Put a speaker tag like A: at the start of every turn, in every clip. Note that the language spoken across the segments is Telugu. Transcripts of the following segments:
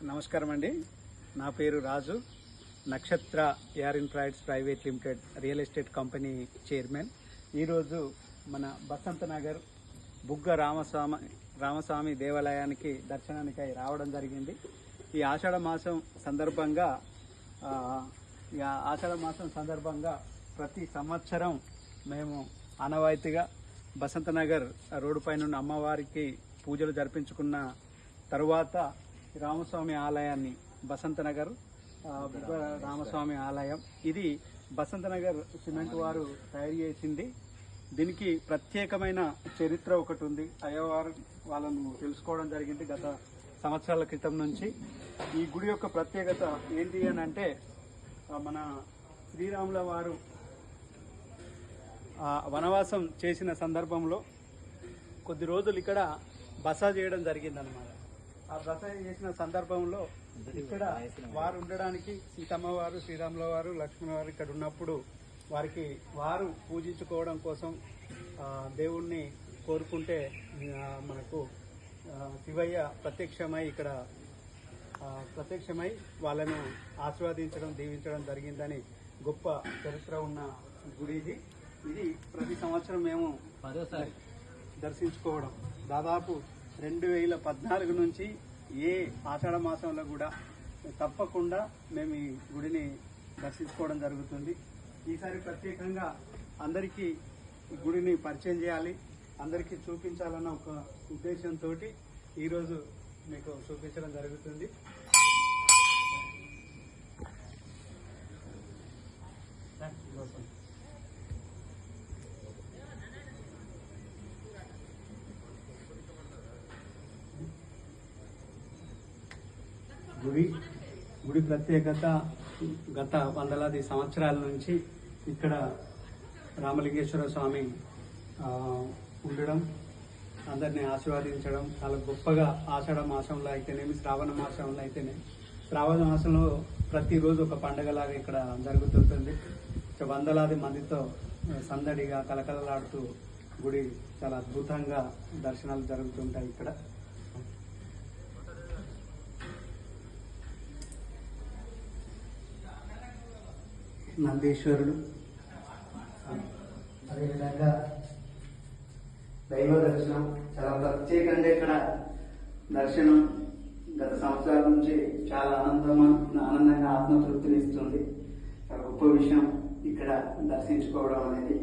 A: నమస్కారం అండి. నా పేరు Raju. Nakshatra air and trades private limited real estate company chairman. ఈరోజు మన బసంత నగర్ బుగ్గ రామస్వామి దేవాలయానికి దర్శనానికై రావడం జరిగింది. ఈ ఆషాఢ మాసం సందర్భంగా ప్రతి సంవత్సరం మేము ఆనవాయితీగా బసంత నగర్ రోడ్డు పైన ఉన్న అమ్మవారికి పూజలు జరిపించుకున్న తరువాత రామస్వామి ఆలయాన్ని బసంత నగర్ రామస్వామి ఆలయం ఇది బసంత నగర్ సిమెంట్ వారు తయారు చేసింది. దీనికి ప్రత్యేకమైన చరిత్ర ఒకటి ఉంది. అయ్యవారు వాళ్ళను తెలుసుకోవడం జరిగింది గత సంవత్సరాల క్రితం నుంచి. ఈ గుడి యొక్క ప్రత్యేకత ఏంటి అని అంటే, మన శ్రీరాముల వారు వనవాసం చేసిన సందర్భంలో కొద్ది రోజులు ఇక్కడ బస చేయడం జరిగిందనమాట. ఆ బస చేసిన సందర్భంలో ఇక్కడ వారు ఉండడానికి సీతమ్మ వారు, శ్రీరాముల వారు, లక్ష్మణ వారు ఇక్కడ ఉన్నప్పుడు వారు పూజించుకోవడం కోసం దేవుణ్ణి కోరుకుంటే మనకు శివయ్య ప్రత్యక్షమై వాళ్ళను ఆశీర్వదించడం, దీవించడం జరిగిందని గొప్ప చరిత్ర ఉన్న గుడి ఇది ప్రతి సంవత్సరం మేము దర్శించుకోవడం. దాదాపు 2014 నుంచి ఏ ఆషాఢ మాసంలో కూడా తప్పకుండా మేము ఈ గుడిని దర్శించుకోవడం జరుగుతుంది. ఈసారి ప్రత్యేకంగా అందరికీ ఈ గుడిని పరిచయం చేయాలి, అందరికీ చూపించాలన్న ఒక ఉద్దేశంతో ఈరోజు మీకు చూపించడం జరుగుతుంది. గుడి ప్రత్యేకత గత వందలాది సంవత్సరాల నుంచి ఇక్కడ రామలింగేశ్వర స్వామి ఉండడం, అందరినీ ఆశీర్వదించడం చాలా గొప్పగా ఆషాఢ మాసంలో అయితేనేమి, శ్రావణ మాసంలో అయితేనే, శ్రావణ మాసంలో ప్రతిరోజు ఒక పండగలాగా ఇక్కడ జరుగుతుంటుంది. వందలాది మందితో సందడిగా కలకలలాడుతూ గుడి చాలా అద్భుతంగా దర్శనాలు జరుగుతుంటాయి. ఇక్కడ నందీశ్వరుడు, అదేవిధంగా దైవ దర్శనం చాలా ప్రత్యేకంగా ఇక్కడ దర్శనం గత సంవత్సరాల నుంచి చాలా ఆనందంగా ఆత్మతృప్తినిస్తుంది. చాలా గొప్ప విషయం ఇక్కడ దర్శించుకోవడం అనేది.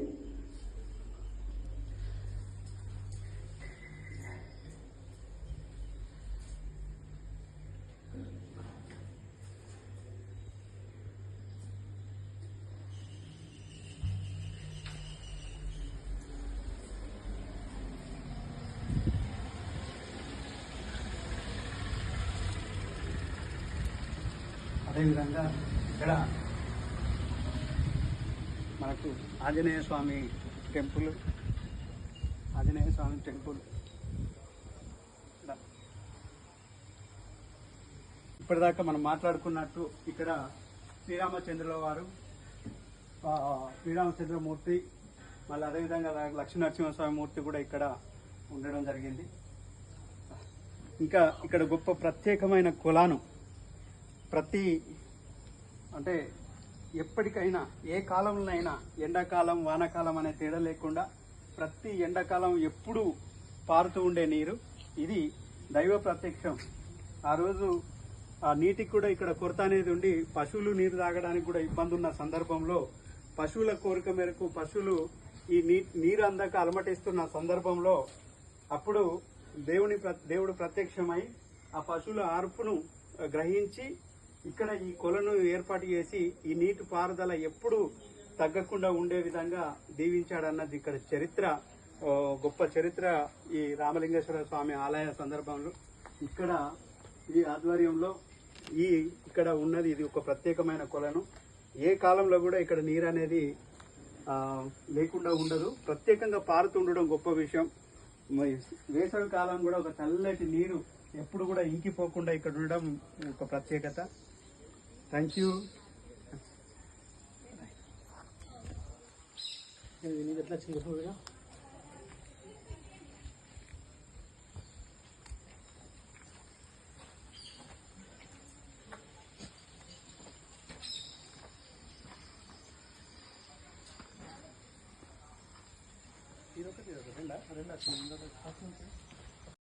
A: అదేవిధంగా ఇక్కడ మనకు ఆంజనేయ స్వామి టెంపుల్ ఇప్పటిదాకా మనం మాట్లాడుకున్నట్టు ఇక్కడ శ్రీరామచంద్రమూర్తి, మళ్ళీ అదేవిధంగా లక్ష్మీనరసింహస్వామి మూర్తి కూడా ఇక్కడ ఉండడం జరిగింది. ఇంకా ఇక్కడ గొప్ప ప్రత్యేకమైన కులాను అంటే ఎప్పటికైనా ఏ కాలంలోనైనా ఎండాకాలం, వానాకాలం అనే తేడా లేకుండా ప్రతి ఎండాకాలం ఎప్పుడూ పారుతూ ఉండే నీరు ఇది దైవ ప్రత్యక్షం. ఆ రోజు ఆ నీటికి కూడా ఇక్కడ కొరత అనేది ఉండి పశువులు నీరు తాగడానికి కూడా ఇబ్బంది ఉన్న సందర్భంలో పశువుల కోరిక మేరకు పశువులు ఈ నీరు అందక అలమటిస్తున్న సందర్భంలో అప్పుడు దేవుడు ప్రత్యక్షమై ఆ పశువుల ఆర్పును గ్రహించి ఇక్కడ ఈ కొలను ఏర్పాటు చేసి ఈ నీటి పారుదల ఎప్పుడు తగ్గకుండా ఉండే విధంగా దీవించాడన్నది ఇక్కడ చరిత్ర, గొప్ప చరిత్ర. ఈ రామలింగేశ్వర స్వామి ఆలయ సందర్భంలో ఇక్కడ ఈ ఆధ్వర్యంలో ఇక్కడ ఉన్నది ఇది ఒక ప్రత్యేకమైన కొలను. ఏ కాలంలో కూడా ఇక్కడ నీరు అనేది లేకుండా ఉండదు, ప్రత్యేకంగా పారుతుండడం గొప్ప విషయం. వేసవి కాలం కూడా ఒక చల్లటి నీరు ఎప్పుడు కూడా ఇంకిపోకుండా ఇక్కడ ఉండడం ఒక ప్రత్యేకత. Thank you. రెండా
B: రెండు వచ్చింది ఫస్ట్ నుంచి